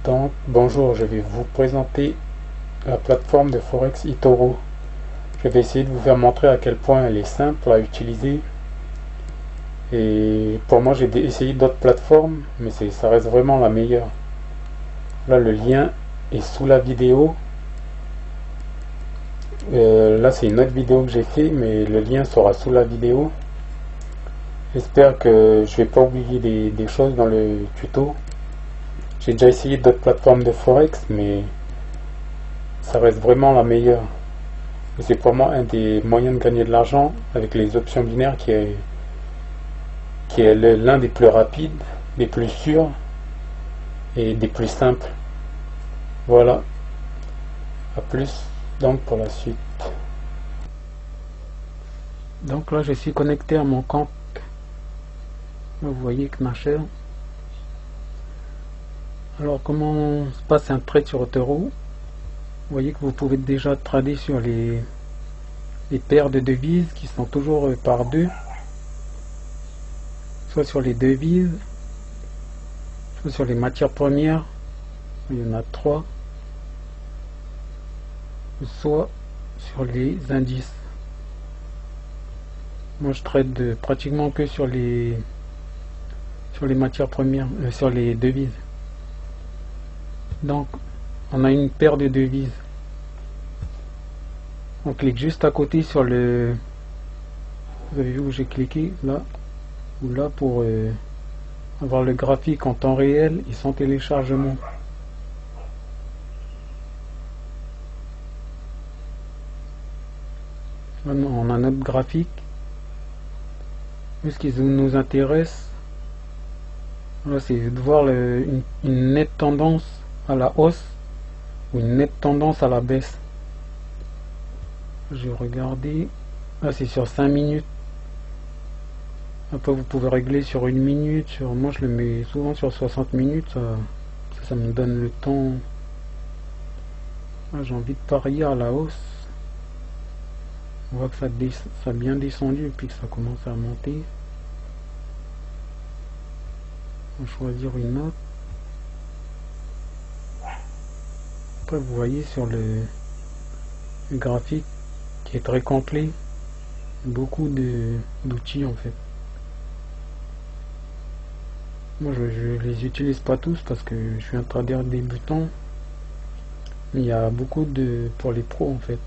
Donc, bonjour, je vais vous présenter la plateforme de Forex eToro. Je vais essayer de vous faire montrer à quel point elle est simple à utiliser. Et pour moi, j'ai essayé d'autres plateformes, mais ça reste vraiment la meilleure. Là, le lien est sous la vidéo. Là, c'est une autre vidéo que j'ai fait, mais le lien sera sous la vidéo. J'espère que je vais pas oublier des choses dans le tuto. J'ai déjà essayé d'autres plateformes de Forex, mais ça reste vraiment la meilleure. C'est pour moi un des moyens de gagner de l'argent avec les options binaires qui est l'un des plus rapides, des plus sûrs et des plus simples. Voilà. À plus donc pour la suite. Donc là je suis connecté à mon compte. Vous voyez que ma chaîne. Alors comment se passe un trade sur eToro? Vous voyez que vous pouvez déjà trader sur les paires de devises qui sont toujours par deux, soit sur les devises, soit sur les matières premières, il y en a trois, soit sur les indices. Moi je trade pratiquement que sur les matières premières, sur les devises. Donc on a une paire de devises. On clique juste à côté sur le... Vous avez vu où j'ai cliqué? Là ou là pour avoir le graphique en temps réel et sans téléchargement. Maintenant on a notre graphique. Ce qui nous intéresse, c'est de voir une nette tendance à la hausse ou une nette tendance à la baisse. Je vais regarder. Là c'est sur 5 minutes. Après vous pouvez régler sur 1 minute. Moi je le mets souvent sur 60 minutes. Ça me donne le temps. J'ai envie de parier à la hausse. On voit que ça a bien descendu et puis que ça commence à monter. On va choisir une autre. Après vous voyez sur le graphique qui est très complet, beaucoup d'outils en fait. Moi je les utilise pas tous parce que je suis un trader débutant, mais il y a beaucoup pour les pros en fait.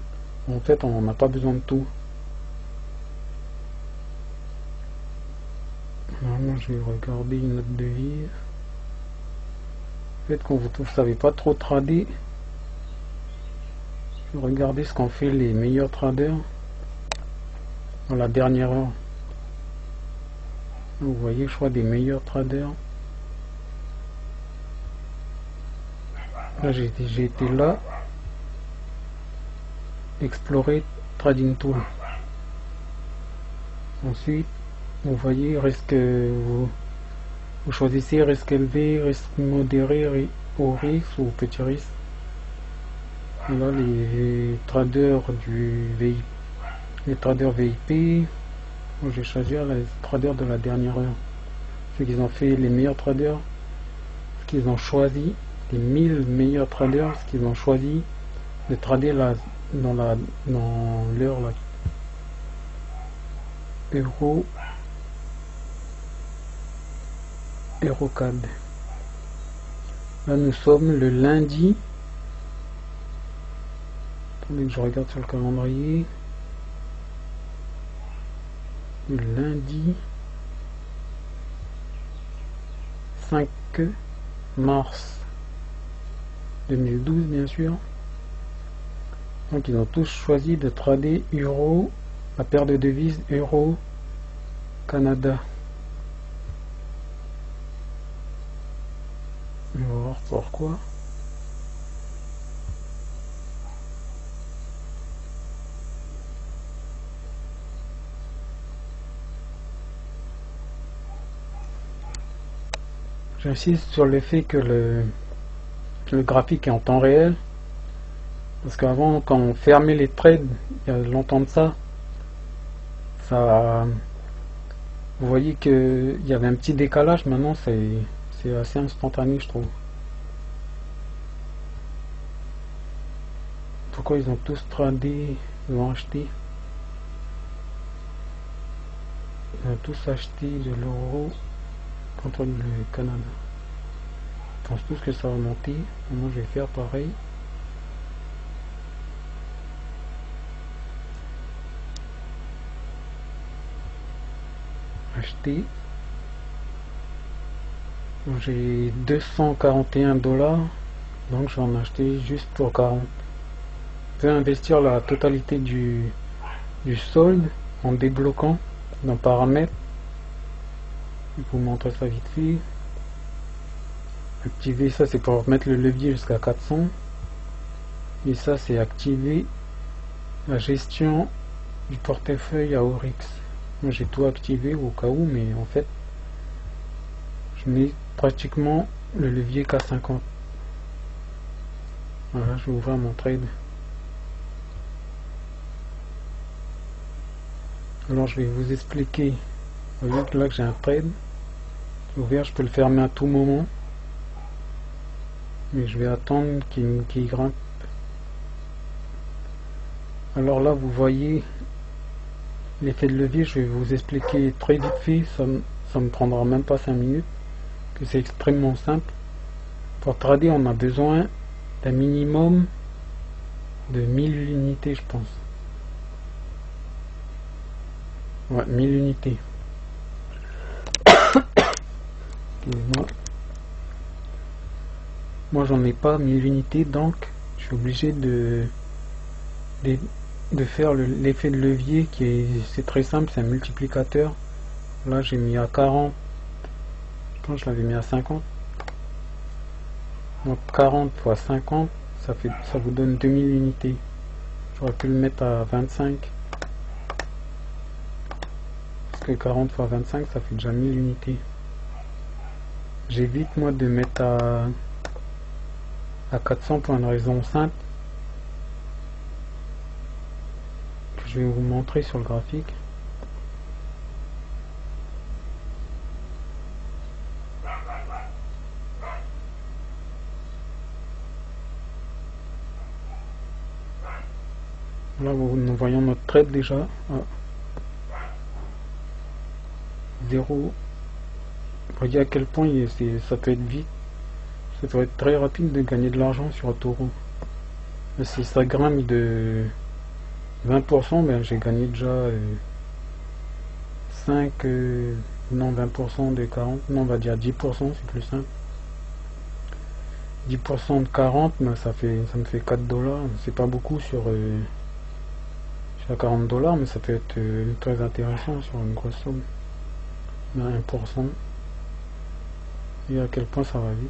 En fait on n'a pas besoin de tout. Normalement je vais regarder une autre devise. En fait quand vous ne savez pas trop trader, regardez ce qu'ont fait les meilleurs traders dans la dernière heure. Vous voyez, je crois, des meilleurs traders. Là j'ai été là, explorer trading tool. Ensuite vous voyez, vous choisissez risque élevé, risque modéré, haut risque ou petit risque. Là les traders VIP, moi je vais choisir les traders de la dernière heure. Ceux qui ont fait les meilleurs traders, ce qu'ils ont choisi, les 1000 meilleurs traders, ce qu'ils ont choisi de trader dans l'heure là. Eurocad. Là nous sommes le lundi. Attendez que je regarde sur le calendrier. Le lundi 5 mars 2012 bien sûr. Donc ils ont tous choisi de trader euro, la paire de devises euro Canada. On va voir pourquoi. J'insiste sur le fait que le graphique est en temps réel. Parce qu'avant, quand on fermait les trades, il y a longtemps de ça, vous voyez qu'il y avait un petit décalage. Maintenant c'est assez instantané je trouve. pourquoi ils ont tous tradé, ils ont acheté. Ils ont tous acheté de l'euro contre le Canada. Ils pensent tous que ça va monter. Moi je vais faire pareil. Acheter. J'ai 241 $, donc je vais en acheter juste pour 40. Je peux investir la totalité du solde en débloquant dans paramètres. Je vais vous montrer ça vite fait. Activer ça, c'est pour mettre le levier jusqu'à 400. Et ça, c'est activer la gestion du portefeuille à Orix. Moi j'ai tout activé au cas où, mais en fait je mets pratiquement le levier qu'à 50. Voilà, je vais ouvrir mon trade. Alors je vais vous expliquer. Vous voyez que là que j'ai un trade ouvert, je peux le fermer à tout moment, mais je vais attendre qu'il grimpe. Alors là vous voyez l'effet de levier, je vais vous expliquer très vite fait, ça me prendra même pas 5 minutes, que c'est extrêmement simple. Pour trader, on a besoin d'un minimum de 1000 unités, je pense. Ouais, 1000 unités. Excusez-moi. Moi, j'en ai pas 1000 unités, donc je suis obligé de faire l'effet de levier c'est très simple, c'est un multiplicateur. Là j'ai mis à 40, je pense que je l'avais mis à 50, donc 40 fois 50 ça vous donne 2000 unités. J'aurais pu le mettre à 25 parce que 40 fois 25 ça fait déjà 1000 unités. J'évite moi de mettre à 400 pour une raison simple. Je vais vous montrer sur le graphique. Là nous voyons notre trade déjà à 0. Voyez à quel point ça peut être vite, ça peut être très rapide de gagner de l'argent sur un taureau. Si ça grimpe de 20%, ben j'ai gagné déjà 20% de 40, non on va dire 10%, c'est plus simple. 10% de 40, ben ça me fait 4 $, c'est pas beaucoup sur 40 $, mais ça peut être très intéressant sur une grosse somme. 1%. Et à quel point ça va vite.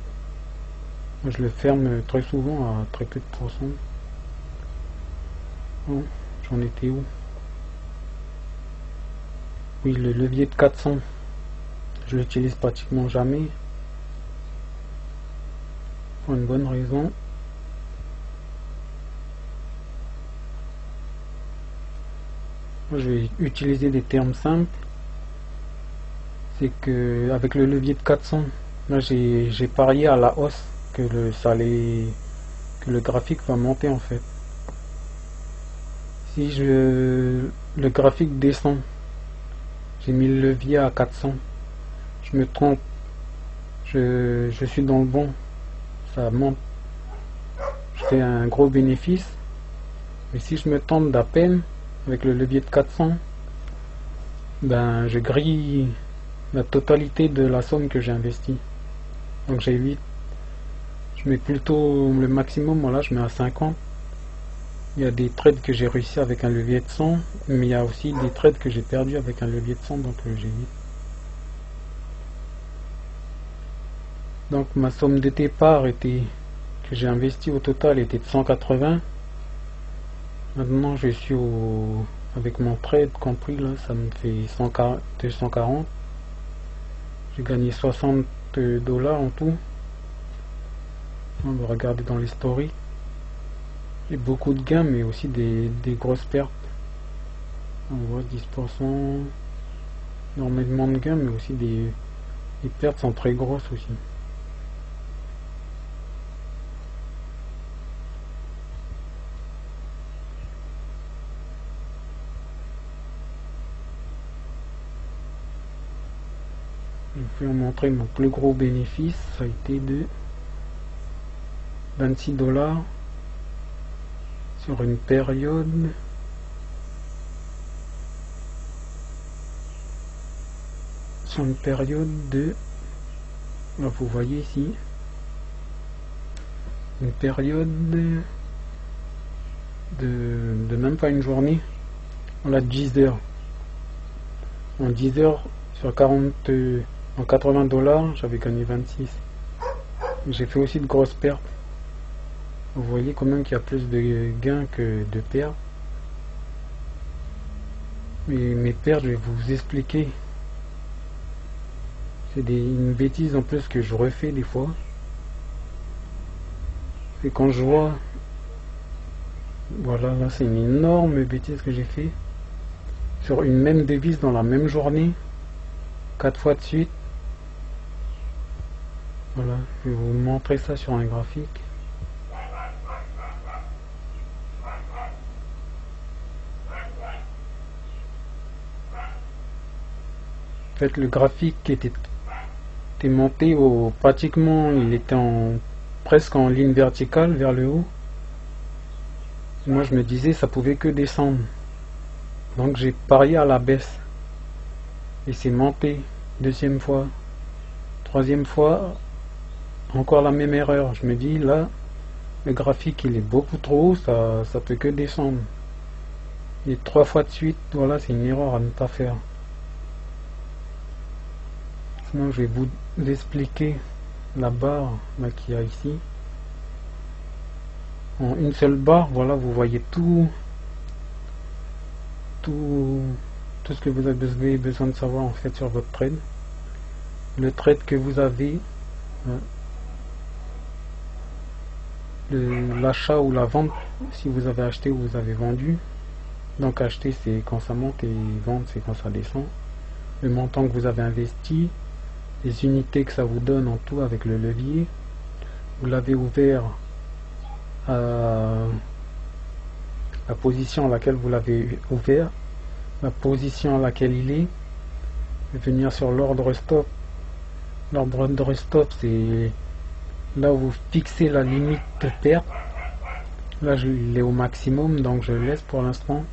Moi, je le ferme très souvent à très peu de pourcents. Oh, j'en étais où? Oui, le levier de 400, je l'utilise pratiquement jamais, pour une bonne raison. Moi, je vais utiliser des termes simples. C'est que avec le levier de 400, là j'ai parié à la hausse que le graphique va monter en fait. Si le graphique descend, j'ai mis le levier à 400, je me trompe, je suis dans le bon, ça monte, je fais un gros bénéfice. Mais si je me tente d'à peine avec le levier de 400, ben je grille la totalité de la somme que j'ai investie. Donc j'évite, je mets plutôt le maximum, voilà, je mets à 50. Il y a des trades que j'ai réussi avec un levier de 100, mais il y a aussi des trades que j'ai perdu avec un levier de 100, donc j'évite. Donc ma somme de départ que j'ai investi au total était de 180. Maintenant je suis avec mon trade compris là, ça me fait 240. J'ai gagné 60 $, en tout. On va regarder dans l'historique. J'ai beaucoup de gains, mais aussi des grosses pertes. On voit 10%, énormément de gains, mais aussi les pertes sont très grosses aussi. vais vous montrer mon plus gros bénéfice. Ça a été de 26 $ sur une période de, là vous voyez ici, une période de même pas une journée, on a 10 heures. En 10 heures sur 80 $, j'avais gagné 26. J'ai fait aussi de grosses pertes. Vous voyez quand même qu'il y a plus de gains que de pertes. Mais mes pertes, je vais vous expliquer. C'est une bêtise en plus que je refais des fois. C'est quand je vois, voilà, là c'est une énorme bêtise que j'ai fait sur une même devise dans la même journée, 4 fois de suite. Voilà, je vais vous montrer ça sur un graphique. En fait, le graphique était monté pratiquement, il était presque en ligne verticale vers le haut. Moi je me disais ça pouvait que descendre, donc j'ai parié à la baisse et c'est monté. Deuxième fois, troisième fois, encore la même erreur. Je me dis là le graphique il est beaucoup trop haut, ça peut que descendre. Et 3 fois de suite, voilà, c'est une erreur à ne pas faire. Sinon je vais vous expliquer la barre qu'il y a ici. En une seule barre, voilà, vous voyez tout ce que vous avez besoin de savoir en fait sur votre trade. Le trade que vous avez, l'achat ou la vente, si vous avez acheté ou vous avez vendu. Donc acheter c'est quand ça monte et vendre c'est quand ça descend. Le montant que vous avez investi, les unités que ça vous donne en tout avec le levier. Vous l'avez ouvert à la position à laquelle vous l'avez ouvert, la position à laquelle il est, venir sur l'ordre stop. L'ordre stop c'est là où vous fixez la limite de perte. Là je l'ai au maximum, donc je laisse pour l'instant.